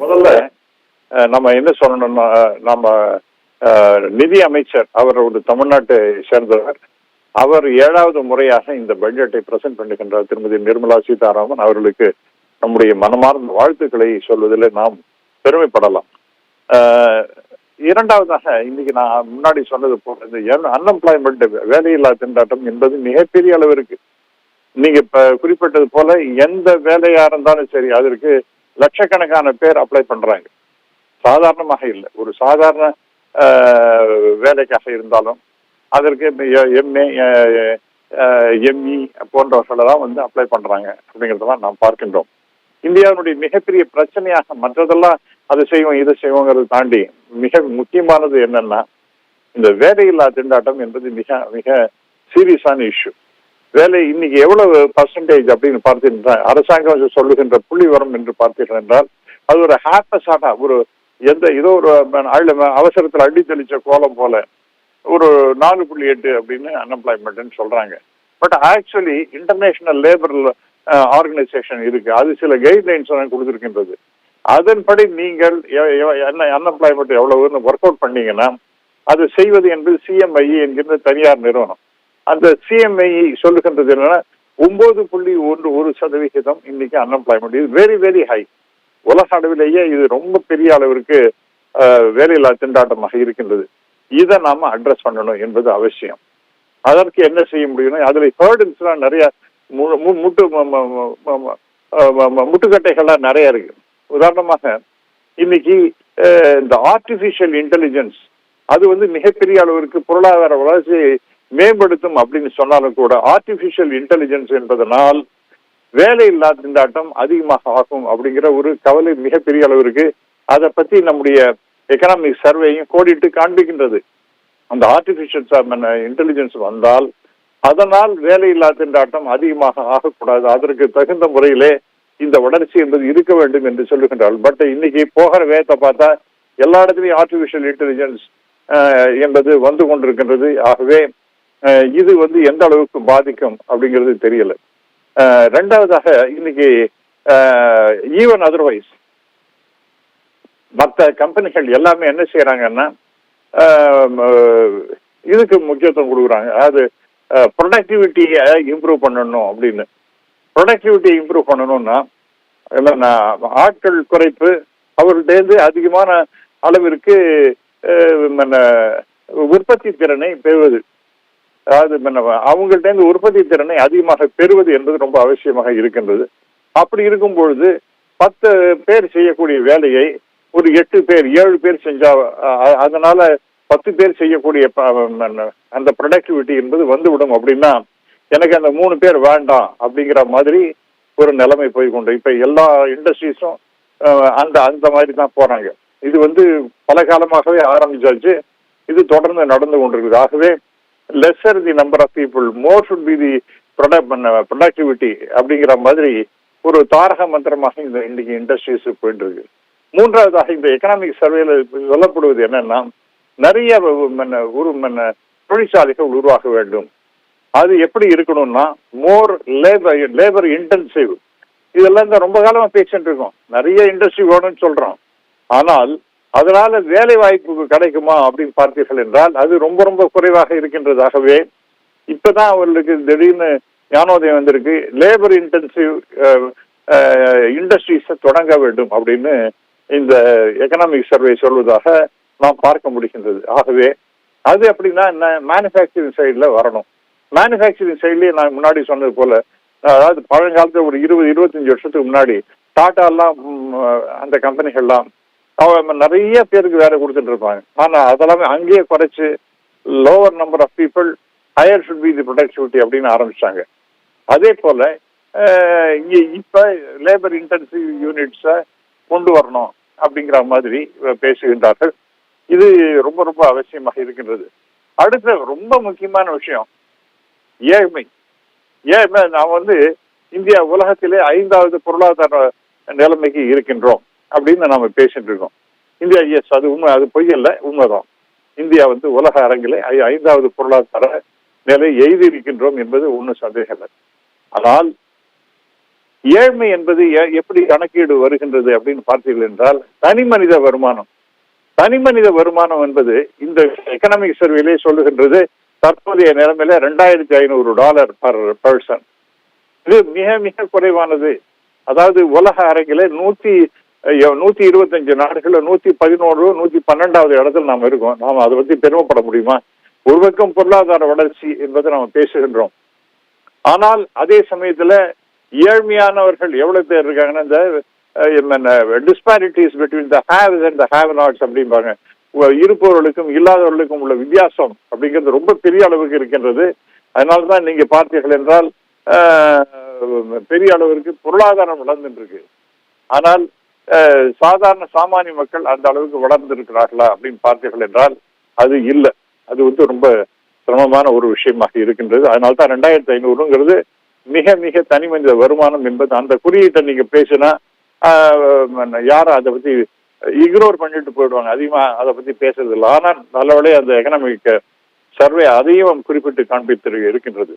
முதல்ல நம்ம என்ன சொல்லணும்னா, நம்ம நிதி அமைச்சர் அவர் ஒரு தமிழ்நாட்டை சேர்ந்தவர். அவர் 7வது முறையாக இந்த பட்ஜெட்டை பிரசன்ட் பண்ணுகின்றார். திருமதி நிர்மலா சீதாராமன் அவர்களுக்கு நம்முடைய மனமார்ந்த வாழ்த்துக்களை சொல்வதில் நாம் பெருமைப்படலாம். இரண்டாவதாக, இன்னைக்கு நான் முன்னாடி சொன்னது போல இந்த அன்எம்ப்ளாய்மெண்ட், வேலையில்லா திண்டாட்டம் என்பது மிகப்பெரிய அளவு இருக்கு. நீங்க இப்ப குறிப்பிட்டது போல எந்த வேலையா இருந்தாலும் சரி, அதற்கு லட்சக்கணக்கான பேர் அப்ளை பண்றாங்க. சாதாரணமாக இல்லை. ஒரு சாதாரண வேலைக்காக இருந்தாலும் அதற்கு எம்ஏ, எம்இ போன்றவர்களெல்லாம் வந்து அப்ளை பண்றாங்க அப்படிங்கிறதெல்லாம் நாம் பார்க்கின்றோம். இந்தியாவுடைய மிகப்பெரிய பிரச்சனையாக மற்றதெல்லாம் அதை செய்வோம் இதை செய்வோங்கிறத தாண்டி மிக முக்கியமானது என்னன்னா, இந்த வேலையில்லா திண்டாட்டம் என்பது மிக மிக சீரியஸான இஷ்யூ. வேலை இன்னைக்கு எவ்வளவு பர்சன்டேஜ் அப்படின்னு பார்த்தீங்கன்னா, அரசாங்கம் சொல்லுகின்ற புள்ளி வரும் என்று பார்த்தீர்கள் என்றால் அது ஒரு ஹாப்பஸான ஒரு ஏதோ ஒரு அவசரத்தில் அடி தெளிச்ச கோலம் போல ஒரு 4.8 அப்படின்னு அன்எம்ப்ளாய்மெண்ட் சொல்றாங்க. But actually international labour organisation இருக்கு, அது சில கைட்லைன்ஸ் கொடுத்திருக்கின்றது. அதன்படி நீங்கள் அன்எம்ப்ளாய்மெண்ட் எவ்வளவுன்னு ஒர்க் அவுட் பண்ணீங்கன்னா அது செய்வது என்பது சிஎம்ஐஇ என்கின்ற தனியார் நிறுவனம். அந்த சிஎம்ஐஇ சொல்லுகின்றது என்னன்னா 9.1% இன்னைக்கு அன்எம்ப்ளாய்மெண்ட். இது வெரி வெரி ஹை. உலக அளவிலேயே இது ரொம்ப பெரிய அளவிற்கு வேலையில்லா திண்டாட்டமாக இருக்கின்றது. இதை நாம அட்ரஸ் பண்ணணும் என்பது அவசியம். அதற்கு என்ன செய்ய முடியும்னா, அதுல ஹேர்டில்ஸ்லாம் நிறைய முட்டுக்கட்டைகள்லாம் நிறைய இருக்கு. உதாரணமாக இன்னைக்கு இந்த ஆர்டிபிஷியல் இன்டெலிஜென்ஸ் அது வந்து மிகப்பெரிய அளவிற்கு பொருளாதார வளர்ச்சியை மேம்படுத்தும் அப்படின்னு சொன்னாலும் கூட, ஆர்டிபிஷியல் இன்டெலிஜென்ஸ் என்பதனால் வேலையில்லா திண்டாட்டம் அதிகமாக ஆகும் அப்படிங்கிற ஒரு கவலை மிகப்பெரிய அளவிற்கு. அதை பத்தி நம்முடைய எக்கனாமிக் சர்வேயும் கோடிட்டு காண்பிக்கின்றது. அந்த ஆர்டிபிஷியல் இன்டெலிஜென்ஸ் வந்தால் அதனால் வேலையில்லா திண்டாட்டம் அதிகமாக ஆகக்கூடாது. அதற்கு தகுந்த முறையிலே இந்த வளர்ச்சி என்பது இருக்க வேண்டும் என்று சொல்லுகின்றார்கள். பட் இன்னைக்கு போகிற வேகத்தை பார்த்தா எல்லா இடத்துலையும் ஆர்டிபிஷியல் இன்டெலிஜென்ஸ் என்பது வந்து கொண்டிருக்கின்றது. ஆகவே இது வந்து எந்த அளவுக்கு பாதிக்கும் அப்படிங்கிறது தெரியல. ரெண்டாவதாக, இன்னைக்கு ஈவன் அதர்வைஸ் மற்ற கம்பெனிகள் எல்லாமே என்ன செய்யறாங்கன்னா இதுக்கு முக்கியத்துவம் கொடுக்குறாங்க. அதாவது ப்ரொடக்டிவிட்டியை இம்ப்ரூவ் பண்ணணும் அப்படின்னு. ப்ரொடக்டிவிட்டியை இம்ப்ரூவ் பண்ணணும்னா ஆட்கள் குறைப்பு, அவர்கள்டேருந்து அதிகமான அளவிற்கு உற்பத்தி திறனை பெறுவது, அதாவது அவங்கள்ட்ட உற்பத்தி திறனை அதிகமாக பெறுவது என்பது ரொம்ப அவசியமாக இருக்கின்றது. அப்படி இருக்கும் பொழுது 10 பேர் செய்யக்கூடிய வேலையை ஒரு 8 பேர் 7 பேர் செஞ்சா அதனால 10 பேர் செய்யக்கூடிய அந்த ப்ரொடக்டிவிட்டி என்பது வந்துவிடும். அப்படின்னா எனக்கு அந்த 3 பேர் வேண்டாம் அப்படிங்கிற மாதிரி ஒரு நிலைமை போய்கொண்டு இப்ப எல்லா இண்டஸ்ட்ரீஸும் அந்த மாதிரி தான் போறாங்க. இது வந்து பல காலமாகவே ஆரம்பிச்சாச்சு. இது தொடர்ந்து நடந்து கொண்டிருக்குது. ஆகவே lesser the number of people, more should be the productivity அப்படிங்கிற மாதிரி ஒரு தாரக மந்திரமாக இந்த இன்னைக்கு இண்டஸ்ட்ரீஸ் போயிட்டு இருக்கு. மூன்றாவதாக, இந்த எக்கனாமிக் சர்வேல சொல்லப்படுவது என்னன்னா, நிறைய தொழிற்சாலைகள் உருவாக வேண்டும். அது எப்படி இருக்கணும்னா மோர் லேபர் இன்டென்சிவ். இதெல்லாம் தான் ரொம்ப காலமா பேசிட்டு இருக்கோம். நிறைய இண்டஸ்ட்ரி வேணும்னு சொல்றோம். ஆனால் அதனால வேலை வாய்ப்பு கிடைக்குமா அப்படின்னு பார்த்தீர்கள் என்றால் அது ரொம்ப ரொம்ப குறைவாக இருக்கின்றதாகவே இப்பதான் அவர்களுக்கு திடீர்னு ஞானோதயம் வந்திருக்கு. லேபர் இன்டென்சிவ் இண்டஸ்ட்ரீஸை தொடங்க வேண்டும் அப்படின்னு இந்த எக்கனாமிக் சர்வே சொல்வதாக நாம் பார்க்க முடிகின்றது. ஆகவே அது அப்படின்னா என்ன, மேனுஃபேக்சரிங் சைடில் வரணும். மேனுஃபேக்சரிங் சைட்லேயே நான் முன்னாடி சொன்னது போல, அதாவது பழங்காலத்தில் ஒரு 20-25 வருஷத்துக்கு முன்னாடி டாட்டாலாம் அந்த கம்பெனிகள்லாம் நிறைய பேருக்கு வேலை கொடுத்துட்டு இருப்பாங்க. ஆனால் அதெல்லாமே அங்கேயே குறைச்சு lower number of people, higher should be the productivity அப்படின்னு ஆரம்பிச்சாங்க. அதே போல இப்ப லேபர் இன்டென்சிவ் யூனிட்ஸை கொண்டு வரணும் அப்படிங்கிற மாதிரி பேசுகின்றார்கள். இது ரொம்ப ரொம்ப அவசியமாக இருக்கின்றது. அடுத்த ரொம்ப முக்கியமான விஷயம் ஏழ்மை. நாம் வந்து இந்தியா உலகத்திலே 5வது பொருளாதார நிலைமைக்கு இருக்கின்றோம் அப்படின்னு நாம பேசிட்டு இருக்கோம். இந்தியா, எஸ், அது உண்மை, அது பொய்யல்ல, உண்மைதான். இந்தியா வந்து உலக அரங்கிலே 5வது பொருளாதார நிலை எய்தி இருக்கின்றோம் என்பது ஒன்றும் சந்தேகம் இல்லை. ஆனால் ஏழ்மை என்பது எப்படி கணக்கீடு வருகின்றது அப்படின்னு பார்த்தீர்கள் என்றால் தனி மனித வருமானம் என்பது இந்த எக்கனாமிக் சர்வேலே சொல்லுகின்றது தற்போதைய நிலைமையில $2,500 பர் பர்சன். இது மிக மிக குறைவானது. அதாவது உலக அரங்கில 125 நாடுகள்ல 111 112வது இடத்துல நாம் இருக்கோம். நாம் அதை பத்தி பெருமைப்பட முடியுமா? ஒரு பக்கம் பொருளாதார வளர்ச்சி என்பதை நாம் பேசுகின்றோம். ஆனால் அதே சமயத்துல ஏழ்மையானவர்கள் எவ்வளவு பேர் இருக்காங்கன்னா இந்த disparities between the haves and the have nots அப்படிம்பாங்க. இருப்பவர்களுக்கும் இல்லாதவர்களுக்கும் உள்ள வித்தியாசம் அப்படிங்கிறது ரொம்ப பெரிய அளவுக்கு இருக்கின்றது. அதனால்தான் நீங்க பார்த்தீர்கள் என்றால் பெரிய அளவிற்கு பொருளாதாரம் வளர்ந்துட்டு இருக்கு. ஆனால் சாதாரண சாமானிய மக்கள் அந்த அளவுக்கு வளர்ந்திருக்கிறார்களா அப்படின்னு பார்த்தீர்கள் என்றால் அது இல்லை. அது ரொம்ப சிரமமான ஒரு விஷயமாக இருக்கின்றது. அதனால்தான் 2,500ங்கிறது மிக மிக தனி மனித வருமானம் என்பது அந்த குறியீட்டை நீங்க பேசினா யாரும் அதை பத்தி இக்னோர் பண்ணிட்டு போயிடுவாங்க. அதிகமா அதை பத்தி பேசுறது இல்லை. ஆனால் நல்லவளே அந்த எக்கனாமிக் சர்வே அதையும் குறிப்பிட்டு காண்பித்து இருக்கின்றது.